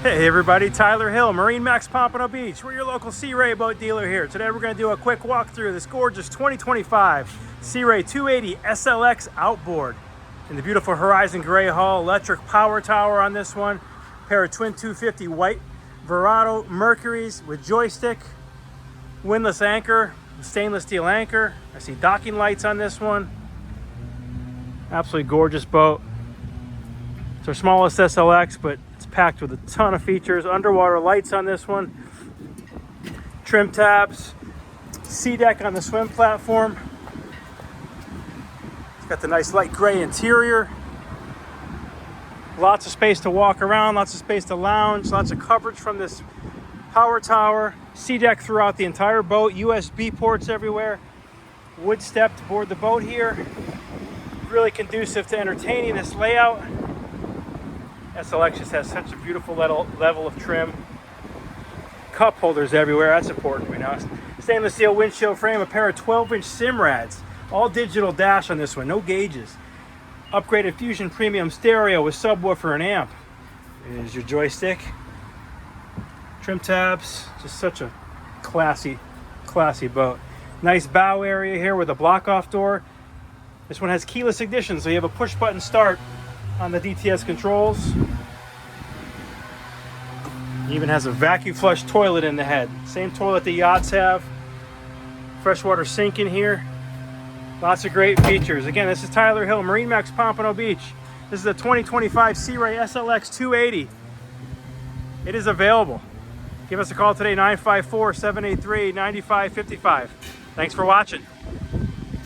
Hey everybody, Tyler Hill, MarineMax Pompano Beach. We're your local Sea Ray boat dealer here. Today we're going to do a quick walkthrough of this gorgeous 2025 Sea Ray 280 SLX Outboard. In the beautiful Horizon Gray hull, electric power tower on this one, pair of twin 250 white Verado Mercuries with joystick, windlass anchor, stainless steel anchor. I see docking lights on this one. Absolutely gorgeous boat. It's our smallest SLX, but it's packed with a ton of features. Underwater lights on this one, trim tabs, sea deck on the swim platform. It's got the nice light gray interior. Lots of space to walk around, lots of space to lounge, lots of coverage from this power tower. Sea deck throughout the entire boat, USB ports everywhere. Wood step to board the boat here. Really conducive to entertaining this layout. SLX just has such a beautiful level of trim. Cup holders everywhere, that's important. Stainless steel windshield frame, a pair of 12-inch Simrads. All digital dash on this one, no gauges. Upgraded Fusion Premium stereo with subwoofer and amp. Here's your joystick. Trim tabs, just such a classy boat. Nice bow area here with a block-off door. This one has keyless ignition, so you have a push-button start on the DTS controls. It even has a vacuum flush toilet in the head. Same toilet the yachts have. Freshwater sink in here. Lots of great features. Again, this is Tyler Hill, MarineMax Pompano Beach. This is a 2025 Sea Ray SLX 280. It is available. Give us a call today, 954-783-9555. Thanks for watching.